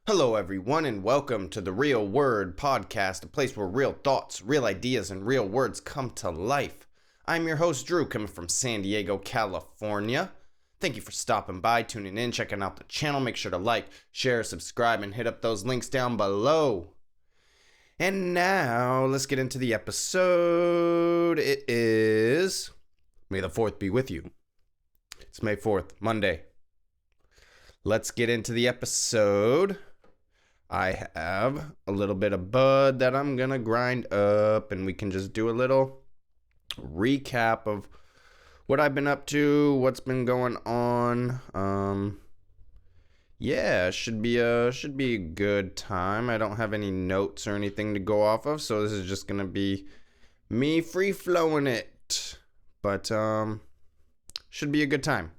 Hello, everyone, and welcome to the Real Word Podcast, a place where real thoughts, real ideas, and real words come to life. I'm your host, Drew, coming from San Diego, California. Thank you for stopping by, tuning in, checking out the channel. Make sure to like, share, subscribe, and hit up those links down below. And now, let's get into the episode. It is May the 4th be with you. It's May 4th, Monday. Let's get into the episode. I have a little bit of bud that I'm going to grind up, and we can just do a little recap of what I've been up to, what's been going on. Should be a good time. I don't have any notes or anything to go off of, so this is just going to be me free flowing it. But should be a good time.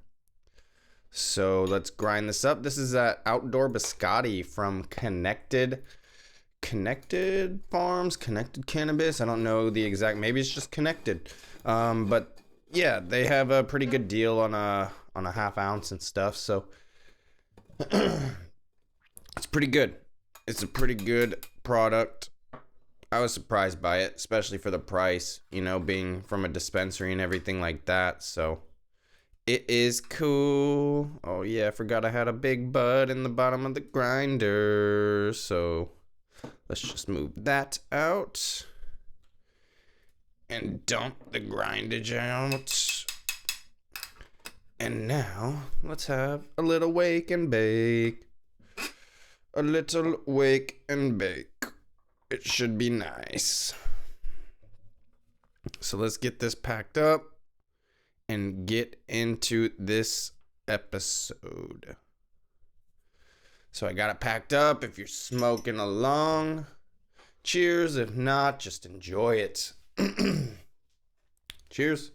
So let's grind this up. This is outdoor biscotti from Connected Farms, Connected Cannabis. I don't know the exact, maybe it's just Connected. But yeah, they have a pretty good deal on a half ounce and stuff. So it's pretty good. It's a pretty good product. I was surprised by it, especially for the price, being from a dispensary and everything like that. So it is cool. Oh yeah, I forgot I had a big bud in the bottom of the grinder. So let's just move that out and dump the grindage out. And now let's have a little wake and bake. A little wake and bake. It should be nice. So let's get this packed up and get into this episode. So I got it packed up. If you're smoking along, cheers. If not, just enjoy it. Cheers.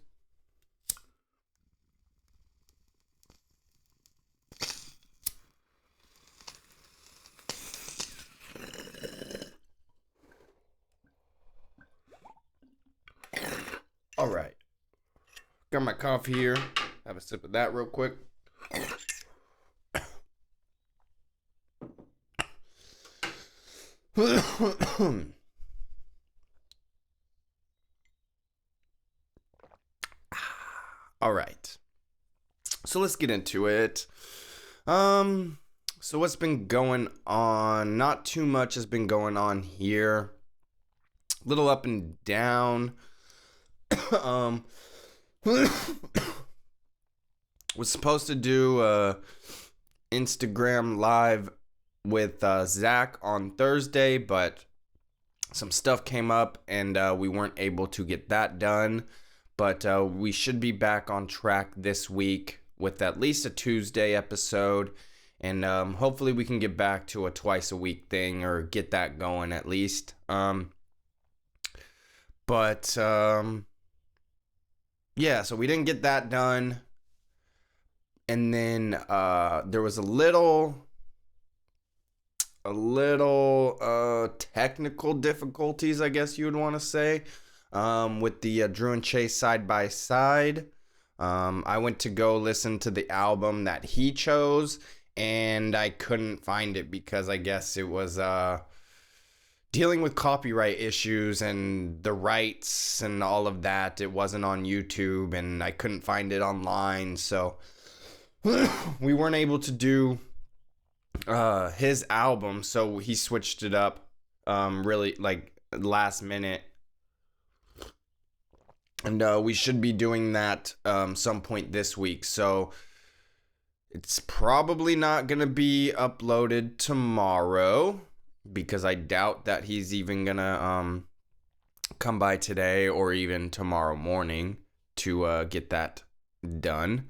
All right. Got my coffee here. Have a sip of that real quick. All right. So let's get into it. So what's been going on? Not too much has been going on here. A little up and down. Was supposed to do a Instagram live with Zach on Thursday, but some stuff came up and we weren't able to get that done. But we should be back on track this week with at least a Tuesday episode, and hopefully we can get back to a twice a week thing or get that going at least. Yeah, so we didn't get that done. And then there was a little technical difficulties, I guess you would want to say, with the Drew and Chase side by side. I went to go listen to the album that he chose, and I couldn't find it because I guess it was dealing with copyright issues and the rights and all of that. It wasn't on YouTube, and I couldn't find it online, so we weren't able to do his album, so he switched it up really like last minute. And we should be doing that some point this week, so it's probably not going to be uploaded tomorrow, because I doubt that he's even gonna come by today or even tomorrow morning to get that done.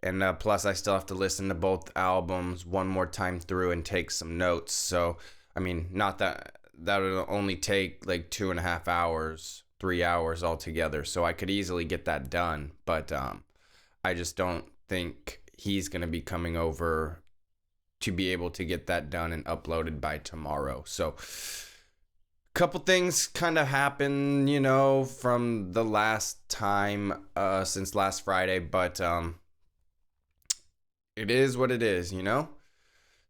And plus, I still have to listen to both albums one more time through and take some notes. So, I mean, not that would only take like 2.5 hours, 3 hours altogether. So I could easily get that done. But I just don't think he's gonna be coming over to be able to get that done and uploaded by tomorrow. So a couple things kind of happened, from the last time, since last Friday, but it is what it is,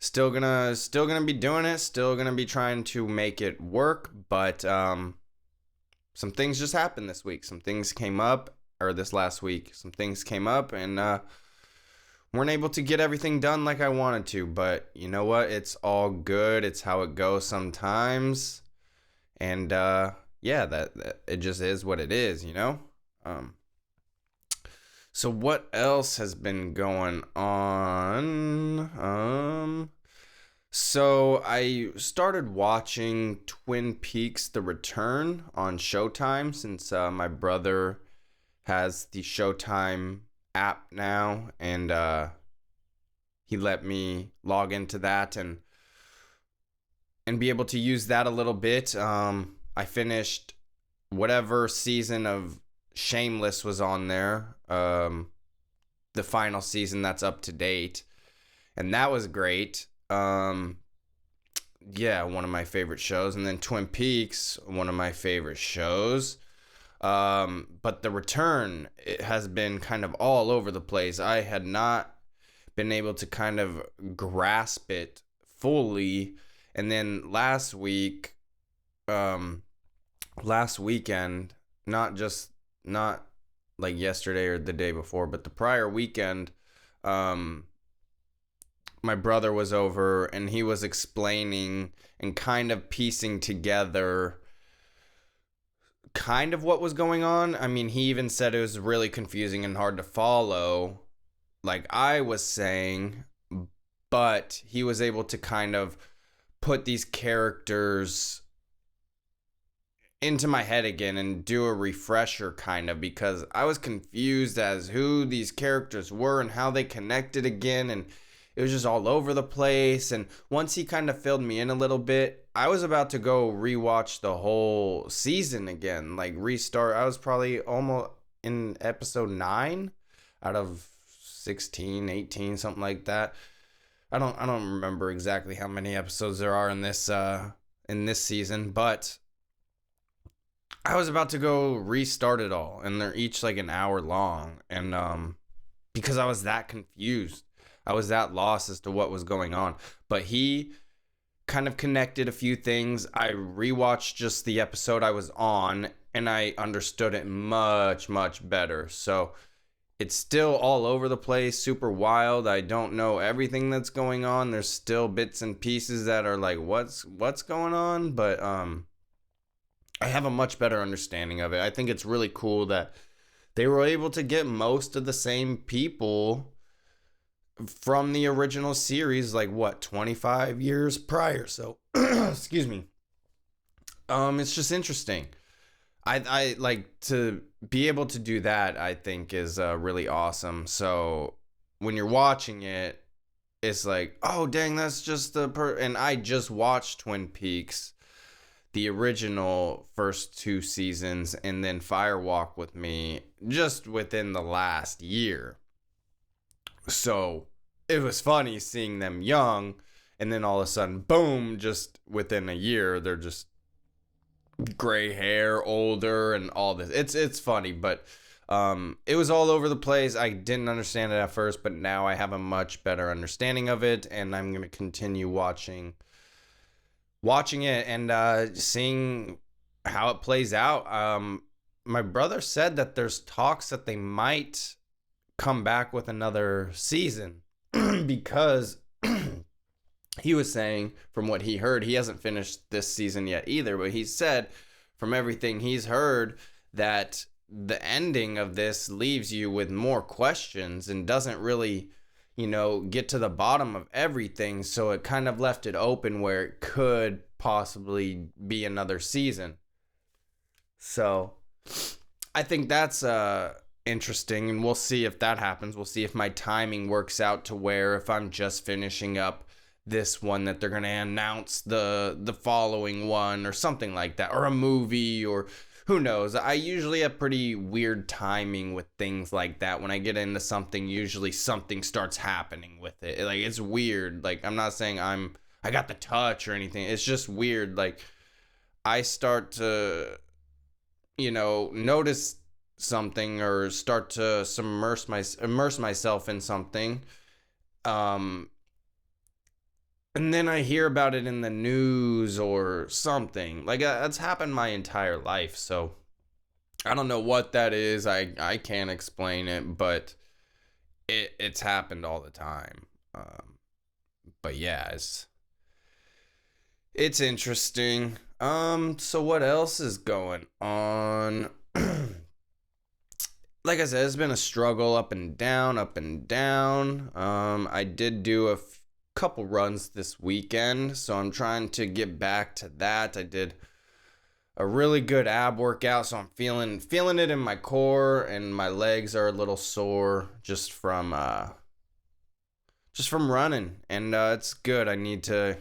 Still gonna be doing it. Still gonna be trying to make it work. But some things just happened this week. Some things came up, or this last week. Some things came up, and weren't able to get everything done like I wanted to. But you know what? It's all good. It's how it goes sometimes. And yeah, that it just is what it is, you know? So what else has been going on? So I started watching Twin Peaks: The Return on Showtime since my brother has the Showtime app now, and he let me log into that and be able to use that a little bit. I finished whatever season of Shameless was on there, the final season that's up to date, and that was great. Yeah, one of my favorite shows. And then Twin Peaks, one of my favorite shows. But The Return, it has been kind of all over the place. I had not been able to kind of grasp it fully. And then last weekend, not like yesterday or the day before, but the prior weekend, my brother was over and he was explaining and kind of piecing together kind of what was going on. I mean, he even said it was really confusing and hard to follow, like I was saying, but he was able to kind of put these characters into my head again and do a refresher kind of, because I was confused as who these characters were and how they connected again, and it was just all over the place. And once he kind of filled me in a little bit, I was about to go rewatch the whole season again, like restart. I was probably almost in episode 9 out of 16, 18, something like that. I don't remember exactly how many episodes there are in this season, but I was about to go restart it all, and they're each like an hour long, and because I was that confused, I was that lost as to what was going on. But he kind of connected a few things. I rewatched just the episode I was on, and I understood it much, much better. So it's still all over the place, super wild. I don't know everything that's going on. There's still bits and pieces that are like, what's going on? But I have a much better understanding of it. I think it's really cool that they were able to get most of the same people from the original series, like 25 years prior. So, excuse me. It's just interesting. I like to be able to do that, I think is really awesome. So when you're watching it, it's like, oh dang, that's just and I just watched Twin Peaks, the original first 2 seasons, and then Fire Walk with Me just within the last year. So it was funny seeing them young, and then all of a sudden, boom, just within a year, they're just gray hair, older, and all this. It's funny, but it was all over the place. I didn't understand it at first, but now I have a much better understanding of it, and I'm going to continue watching it and seeing how it plays out. My brother said that there's talks that they might come back with another season because he was saying, from what he heard, he hasn't finished this season yet either, but he said from everything he's heard that the ending of this leaves you with more questions and doesn't really, get to the bottom of everything. So it kind of left it open where it could possibly be another season. So I think that's interesting, and we'll see if that happens. We'll see if my timing works out to where if I'm just finishing up this one that they're going to announce the following one or something like that, or a movie, or who knows. I usually have pretty weird timing with things like that. When I get into something, usually something starts happening with it. Like, it's weird. Like, I'm not saying I got the touch or anything. It's just weird. Like, I start to, notice something or start to immerse myself in something, and then I hear about it in the news or something. Like, that's happened my entire life, so I don't know what that is. I can't explain it, but it's happened all the time. But yeah, it's interesting. So what else is going on? Like I said, it's been a struggle, up and down, up and down. I did do a couple runs this weekend, so I'm trying to get back to that. I did a really good ab workout, so I'm feeling it in my core, and my legs are a little sore just from running, and it's good. I need to,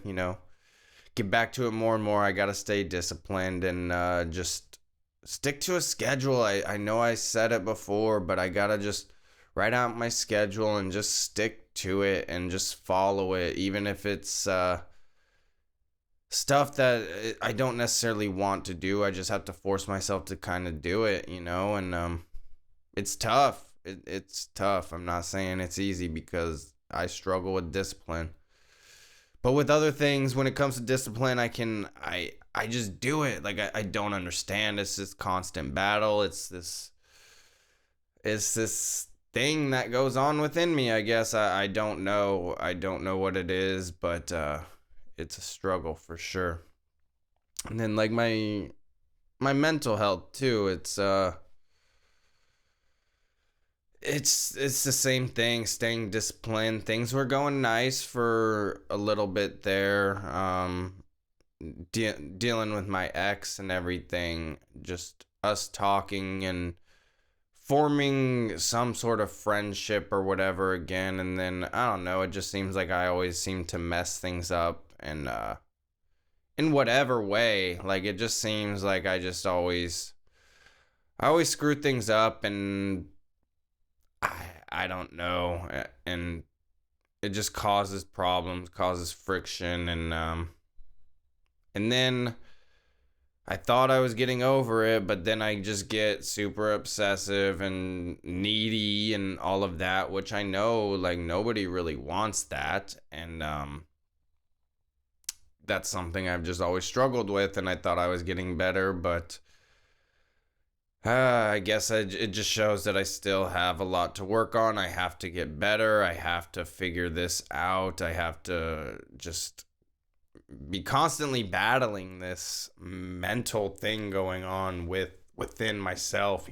get back to it more and more. I gotta stay disciplined and just stick to a schedule. I know I said it before, but I gotta just write out my schedule and just stick to it and just follow it, even if it's stuff that I don't necessarily want to do. I just have to force myself to kind of do it, and it's tough. It's tough. I'm not saying it's easy, because I struggle with discipline. But with other things, when it comes to discipline, I just do it. Like, I don't understand. It's this constant battle. It's this thing that goes on within me, I guess. I don't know. I don't know what it is, but it's a struggle for sure. And then, like, my mental health too, it's the same thing, staying disciplined. Things were going nice for a little bit there, dealing with my ex and everything, just us talking and forming some sort of friendship or whatever again. And then, I don't know, it just seems like I always seem to mess things up, and in whatever way. Like, it just seems like I always screw things up, and I don't know, and it just causes problems, causes friction, and then I thought I was getting over it, but then I just get super obsessive and needy and all of that, which I know, like, nobody really wants that. And that's something I've just always struggled with, and I thought I was getting better, but I guess it just shows that I still have a lot to work on. I have to get better. I have to figure this out. I have to just be constantly battling this mental thing going on within myself,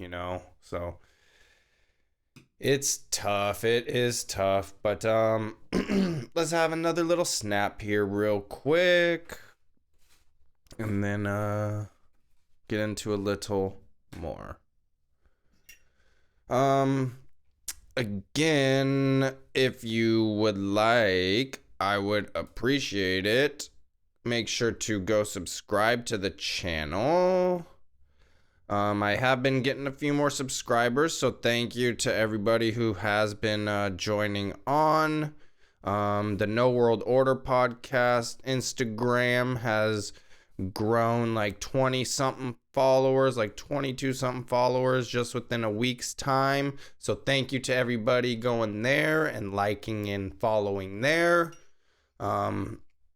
So it's tough. It is tough. But let's have another little snap here real quick, and then get into a little more. Again, if you would like, I would appreciate it. Make sure to go subscribe to the channel. I have been getting a few more subscribers, so thank you to everybody who has been joining on. The No World Order podcast Instagram has grown like 20-something followers, like 22-something followers just within a week's time. So thank you to everybody going there and liking and following there.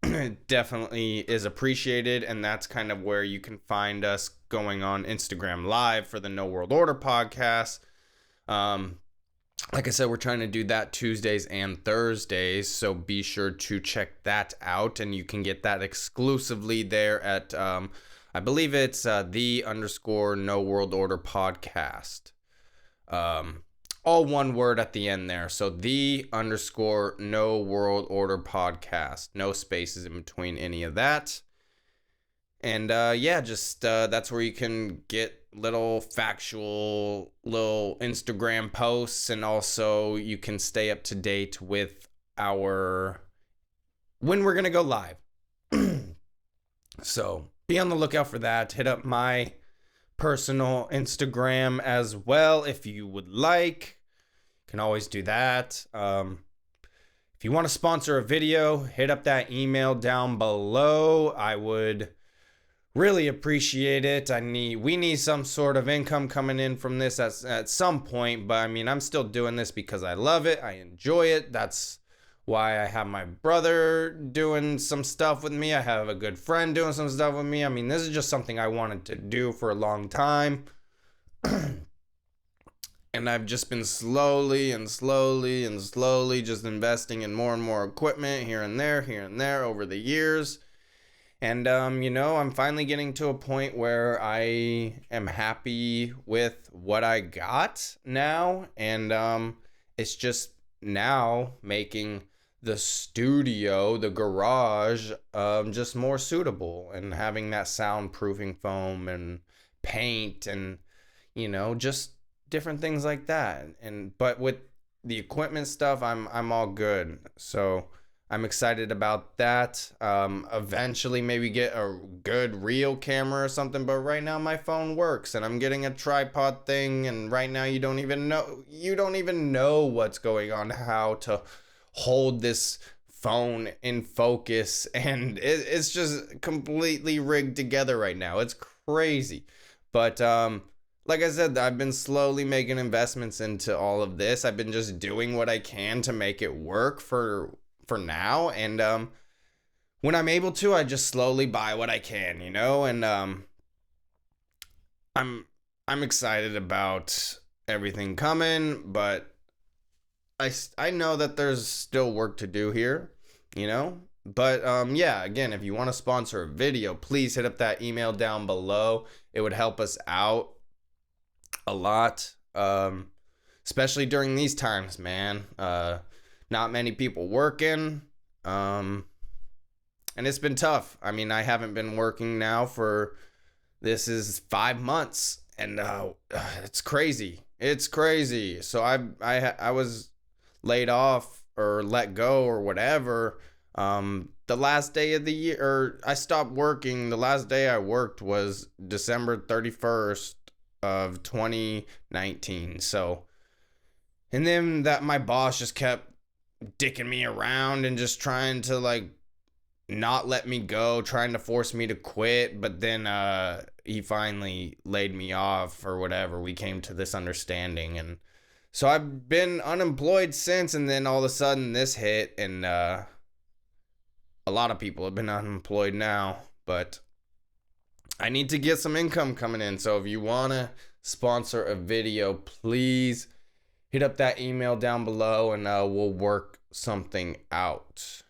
It definitely is appreciated, and that's kind of where you can find us going on Instagram Live for the No World Order podcast. Like I said, we're trying to do that Tuesdays and Thursdays, so be sure to check that out, and you can get that exclusively there at, I believe it's _No World Order podcast. All one word at the end there. So _No World Order podcast. No spaces in between any of that. And just that's where you can get little factual little Instagram posts, and also you can stay up to date with when we're gonna go live. So be on the lookout for that. Hit up my personal Instagram as well if you would like. You can always do that. If you want to sponsor a video, hit up that email down below. I would really appreciate it. We need some sort of income coming in from this at some point, but I mean, I'm still doing this because I love it. I enjoy it. That's why I have my brother doing some stuff with me. I have a good friend doing some stuff with me. I mean, this is just something I wanted to do for a long time. And I've just been slowly just investing in more and more equipment here and there over the years. And, I'm finally getting to a point where I am happy with what I got now. And it's just now making the studio, the garage, just more suitable, and having that soundproofing foam and paint and, just different things like that. But with the equipment stuff, I'm all good. So I'm excited about that. Eventually maybe get a good real camera or something, but right now my phone works, and I'm getting a tripod thing, and right now you don't even know what's going on, how to hold this phone in focus, and it's just completely rigged together right now. It's crazy. But like I said, I've been slowly making investments into all of this. I've been just doing what I can to make it work for now, and when I'm able to, I just slowly buy what I can, and I'm excited about everything coming, but I know that there's still work to do here, But yeah, again, if you want to sponsor a video, please hit up that email down below. It would help us out a lot, especially during these times, man. Not many people working, and it's been tough. I mean, I haven't been working now this is 5 months, and it's crazy. It's crazy. So I was laid off or let go or whatever. The last day of the year, or I stopped working. The last day I worked was December 31st of 2019. So, and then that my boss just kept dicking me around and just trying to not let me go, trying to force me to quit. But then he finally laid me off or whatever. We came to this understanding, and so I've been unemployed since. And then all of a sudden this hit, and a lot of people have been unemployed now, but I need to get some income coming in. So if you want to sponsor a video, please hit up that email down below, and we'll work something out.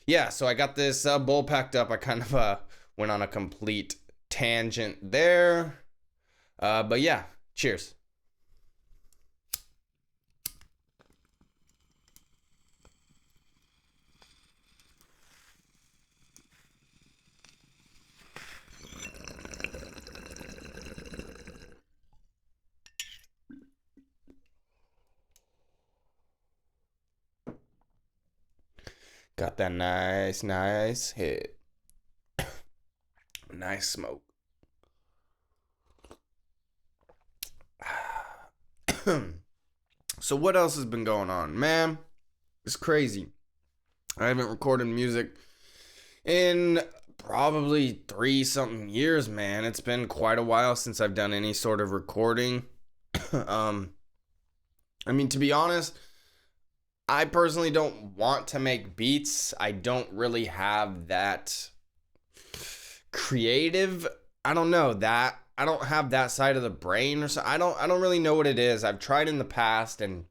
Yeah, so I got this bowl packed up. I kind of went on a complete tangent there. But yeah, cheers. Got that nice hit. Nice smoke. So what else has been going on? Man, it's crazy. I haven't recorded music in probably 3-something years, man. It's been quite a while since I've done any sort of recording. I mean, to be honest, I personally don't want to make beats. I don't really have that creative, I don't know, that I don't have that side of the brain or so. I don't really know what it is. I've tried in the past, and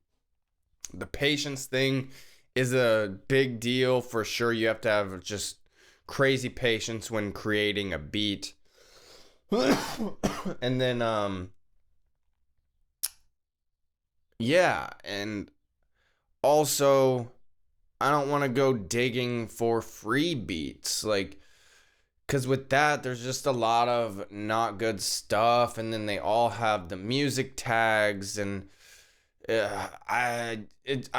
the patience thing is a big deal for sure. You have to have just crazy patience when creating a beat. And then yeah, and also I don't want to go digging for free beats, because with that, there's just a lot of not good stuff, and then they all have the music tags, and I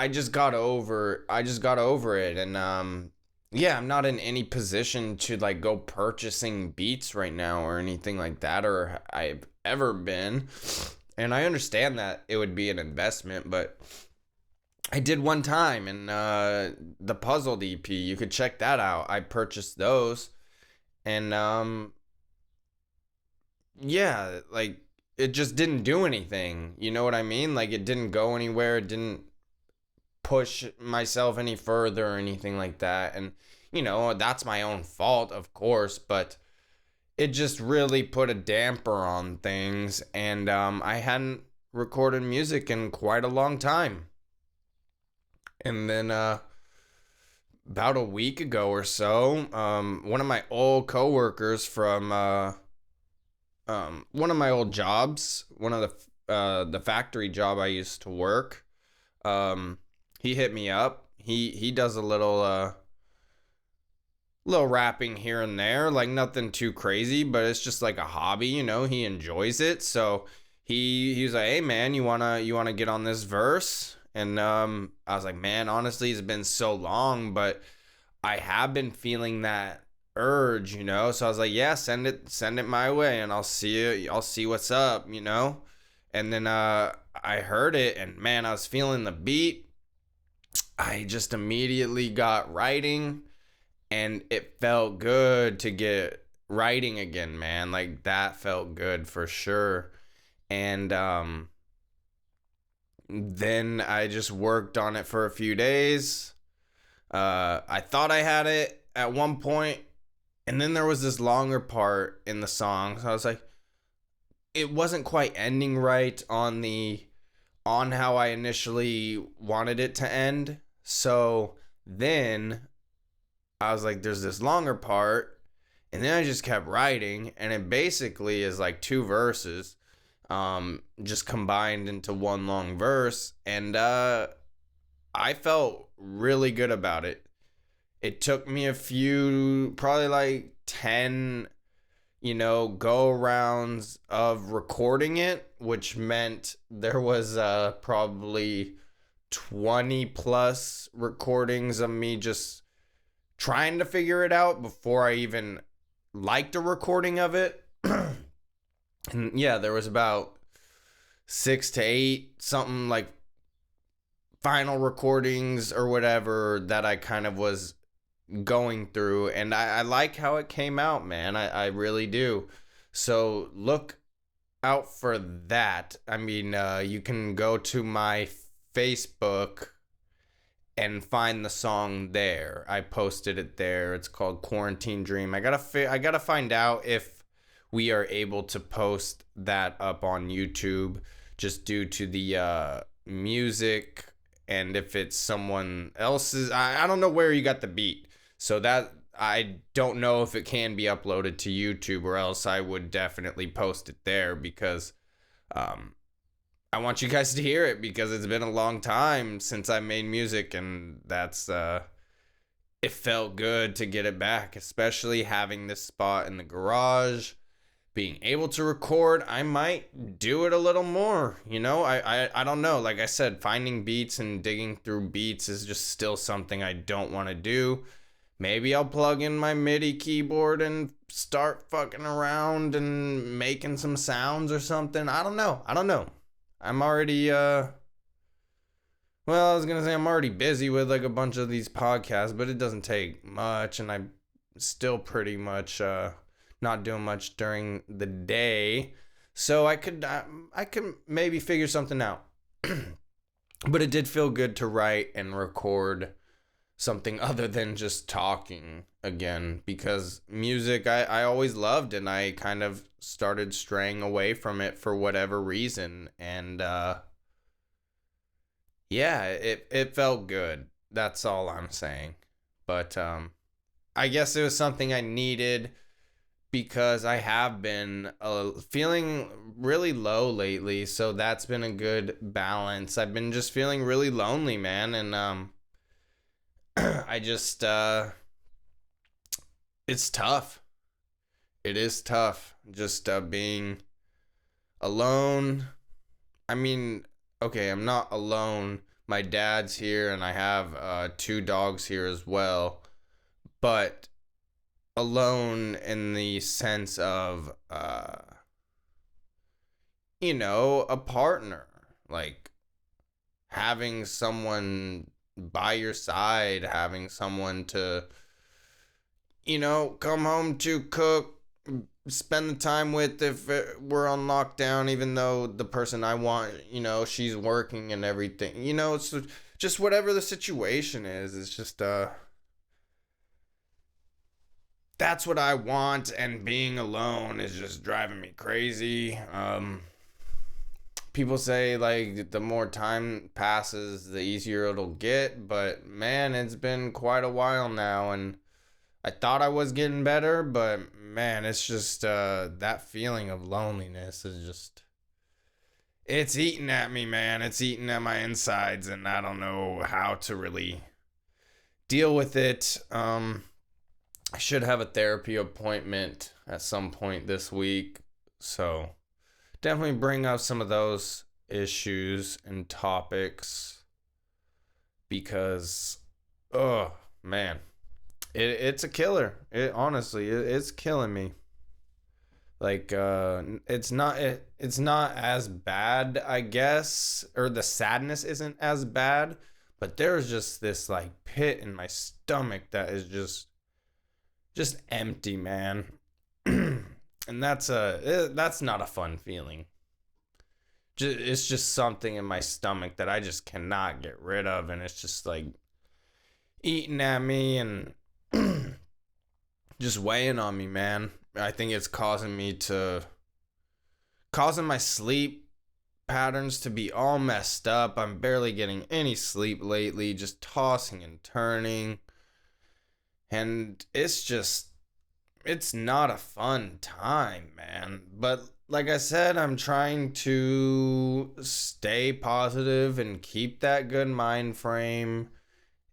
just got over it, and yeah, I'm not in any position to go purchasing beats right now or anything like that, or I've ever been, and I understand that it would be an investment, but I did one time, and the Puzzled EP, you could check that out. I purchased those. And yeah, it just didn't do anything. You know what I mean? It didn't go anywhere. It didn't push myself any further or anything like that. And, that's my own fault, of course, but it just really put a damper on things. And I hadn't recorded music in quite a long time. And then about a week ago or so, one of my old coworkers from one of my old jobs, one of the factory job I used to work, he hit me up. He does a little rapping here and there, like nothing too crazy, but it's just like a hobby, he enjoys it. So he was like, "Hey man, you wanna get on this verse?" And I was like, "Man, honestly, it's been so long, but I have been feeling that urge, So I was like, "Yeah, send it my way, and I'll see what's up, And then I heard it, and man, I was feeling the beat. I just immediately got writing, and it felt good to get writing again, man. Like that felt good for sure. And then I just worked on it for a few days. I thought I had it at one point, and then there was this longer part in the song. So I was like, it wasn't quite ending right on how I initially wanted it to end. So then I was like, there's this longer part, and then I just kept writing, and it basically is like two verses, just combined into one long verse, and I felt really good about it. It took me probably like 10, go rounds of recording it, which meant there was probably 20 plus recordings of me just trying to figure it out before I even liked a recording of it. And yeah, there was about 6 to 8 something like final recordings or whatever that I kind of was going through, and I like how it came out, man. I really do. So look out for that. I mean, you can go to my Facebook and find the song there. I posted it there. It's called Quarantine Dream. I gotta find out if we are able to post that up on YouTube, just due to the music, and if it's someone else's. I don't know where you got the beat, so that I don't know if it can be uploaded to YouTube, or else I would definitely post it there, because I want you guys to hear it, because it's been a long time since I made music, and that's it felt good to get it back, especially having this spot in the garage, being able to record. I might do it a little more, I don't know. Like I said, finding beats and digging through beats is just still something I don't want to do. Maybe I'll plug in my MIDI keyboard and start fucking around and making some sounds or something. I don't know. I'm already, I was going to say I'm already busy with like a bunch of these podcasts, but it doesn't take much, and I'm still pretty much not doing much during the day. So I could maybe figure something out. But it did feel good to write and record something other than just talking again, because music I always loved, and I kind of started straying away from it for whatever reason, and yeah, it felt good. That's all I'm saying. But I guess it was something I needed, because I have been feeling really low lately, so that's been a good balance. I've been just feeling really lonely, man, and I just it's tough. It is tough just being alone. I mean, okay, I'm not alone. My dad's here, and I have 2 dogs here as well. But alone in the sense of a partner, like having someone by your side, having someone to come home to, cook, spend the time with if we're on lockdown, even though the person I want, she's working and everything, it's just whatever the situation is, it's just that's what I want, and being alone is just driving me crazy. People say like the more time passes, the easier it'll get, but man, it's been quite a while now, and I thought I was getting better, but man, it's just that feeling of loneliness is just, it's eating at me, man. It's eating at my insides, and I don't know how to really deal with it. I should have a therapy appointment at some point this week, so definitely bring up some of those issues and topics, because, oh man, it's a killer. It honestly, it's killing me. Like, it's not as bad, I guess, or the sadness isn't as bad, but there's just this like pit in my stomach that is just empty, man. And that's not a fun feeling. It's just something in my stomach that I just cannot get rid of, and it's just like eating at me and just weighing on me, man. I think it's causing my sleep patterns to be all messed up. I'm barely getting any sleep lately, just tossing and turning. And it's not a fun time, man. But like I said, I'm trying to stay positive and keep that good mind frame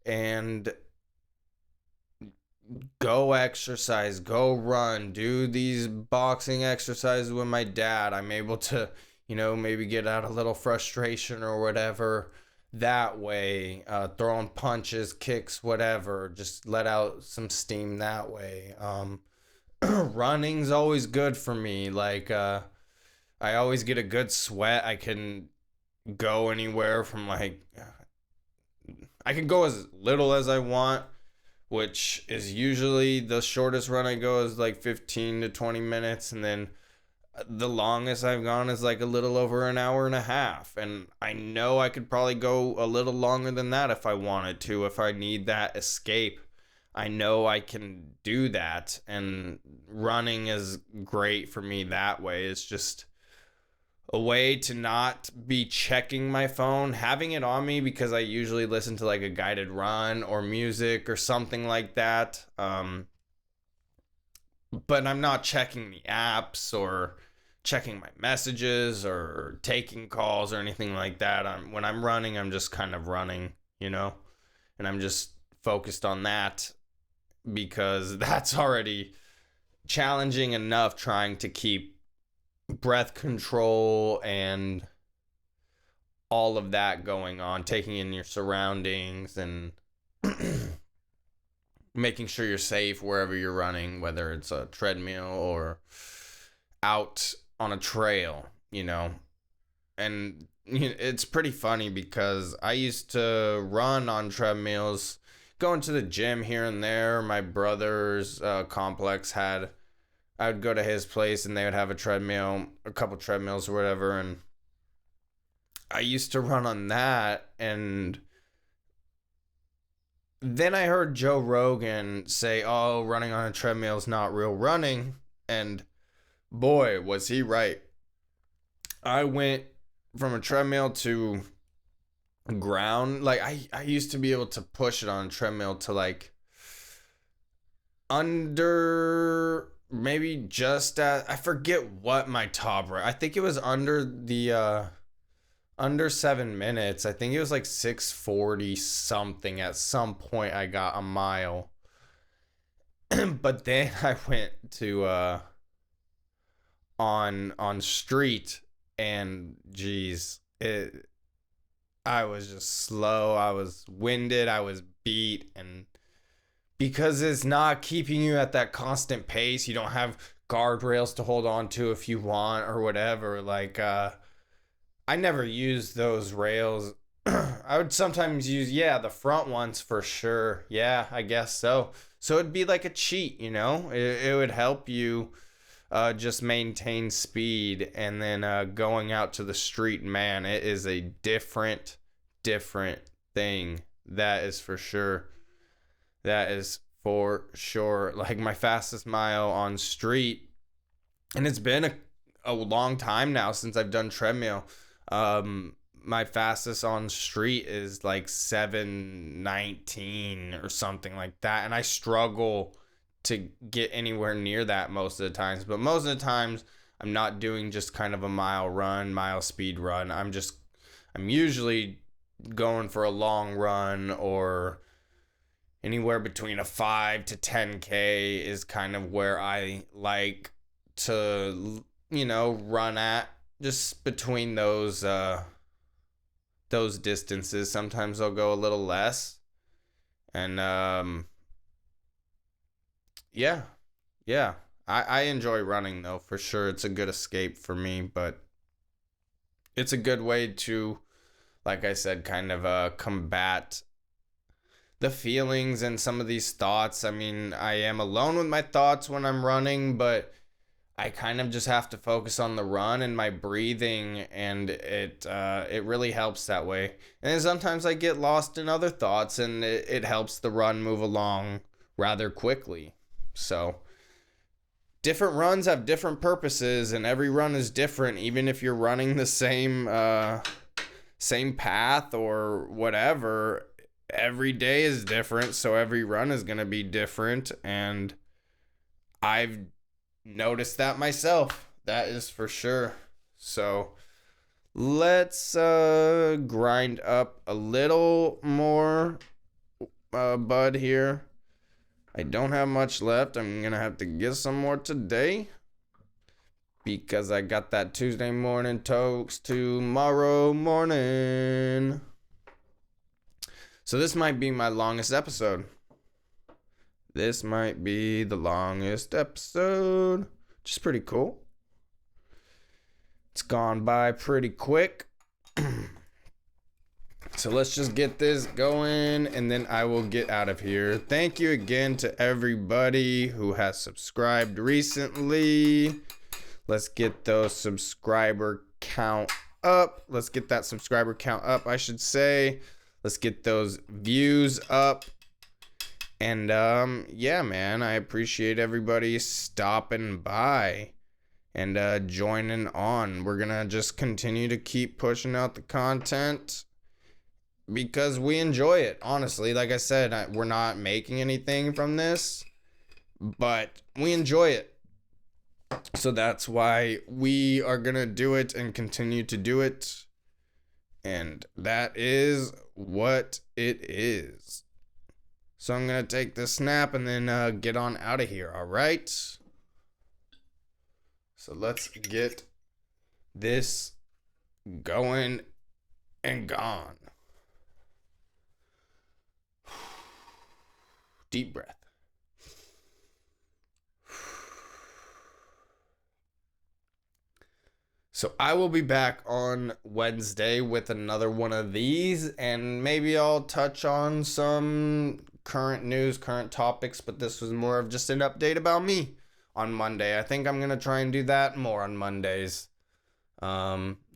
and go exercise, go run, do these boxing exercises with my dad. I'm able to, maybe get out a little frustration or whatever that way, throwing punches, kicks, whatever, just let out some steam that way. Running's always good for me. Like, I always get a good sweat. I can go anywhere from I can go as little as I want, which is usually the shortest run I go is like 15 to 20 minutes. And then the longest I've gone is like a little over an hour and a half. And I know I could probably go a little longer than that if I wanted to, if I need that escape. I know I can do that. And running is great for me that way. It's just a way to not be checking my phone, having it on me, because I usually listen to like a guided run or music or something like that. But I'm not checking the apps or checking my messages or taking calls or anything like that. When I'm running, I'm just kind of running, and I'm just focused on that, because that's already challenging enough, trying to keep breath control and all of that going on, taking in your surroundings and making sure you're safe wherever you're running, whether it's a treadmill or out on a trail, And it's pretty funny because I used to run on treadmills, going to the gym here and there. My brother's complex I would go to his place and they would have a couple treadmills or whatever. And I used to run on that. And then I heard Joe Rogan say, oh, running on a treadmill is not real running. And boy, was he right. I went from a treadmill to ground. Like I used to be able to push it on a treadmill to like under, maybe just at, I forget what my top right. I think it was under the under 7 minutes. I think it was like 6:40 something. At some point I got a mile. But then I went to on street, and geez, I was just slow. I was winded. I was beat, and because it's not keeping you at that constant pace, you don't have guardrails to hold on to if you want or whatever. Like, I never used those rails. I would sometimes use, the front ones for sure. Yeah, I guess so. So it'd be like a cheat, It would help you just maintain speed. And then going out to the street, man, it is a different thing. That is for sure. That is for sure. Like my fastest mile on street, and it's been a long time now since I've done treadmill. My fastest on street is like 7:19 or something like that, and I struggle to get anywhere near that most of the times. But most of the times I'm not doing just kind of a mile speed run. I'm usually going for a long run, or anywhere between a 5 to 10K is kind of where I like to, run at, just between those distances. Sometimes I'll go a little less. And yeah. I enjoy running though, for sure. It's a good escape for me, but it's a good way to, like I said, kind of combat the feelings and some of these thoughts. I mean, I am alone with my thoughts when I'm running, but I kind of just have to focus on the run and my breathing, and it really helps that way. And then sometimes I get lost in other thoughts, and it helps the run move along rather quickly. So different runs have different purposes, and every run is different, even if you're running the same path or whatever. Every day is different, so every run is going to be different, and I've noticed that myself. That is for sure. So let's grind up a little more bud here. I don't have much left. I'm going to have to get some more today, because I got that Tuesday morning toast tomorrow morning. So this might be my longest episode. This might be the longest episode, which is pretty cool. It's gone by pretty quick. So let's just get this going, and then I will get out of here. Thank you again to everybody who has subscribed recently. Let's get those subscriber count up. Let's get that subscriber count up, I should say. Let's get those views up. And yeah, man, I appreciate everybody stopping by and joining on. We're gonna just continue to keep pushing out the content because we enjoy it. Honestly, like I said, we're not making anything from this, but we enjoy it. So that's why we are gonna do it and continue to do it. And that is what it is. So I'm going to take this snap and then get on out of here, all right? So let's get this going and gone. Deep breath. So I will be back on Wednesday with another one of these, and maybe I'll touch on some current news, current topics, but this was more of just an update about me on Monday. I think I'm going to try and do that more on Mondays.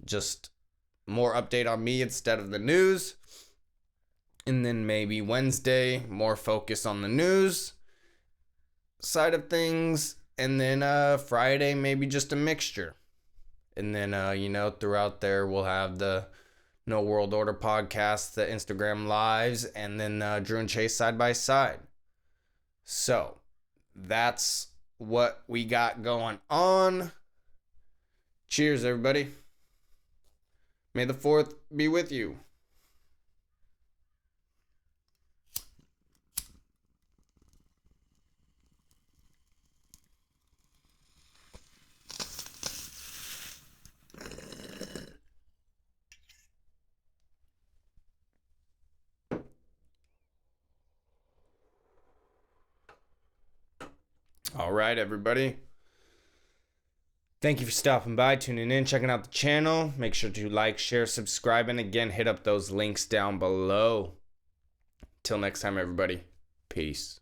Just more update on me instead of the news. And then maybe Wednesday, more focus on the news side of things. And then Friday, maybe just a mixture. And then, throughout there, we'll have the No World Order podcast, the Instagram lives, and then Drew and Chase side by side. So that's what we got going on. Cheers, everybody. May the 4th be with you. All right, everybody. Thank you for stopping by, tuning in, checking out the channel. Make sure to like, share, subscribe, and again, hit up those links down below. Till next time, everybody. Peace.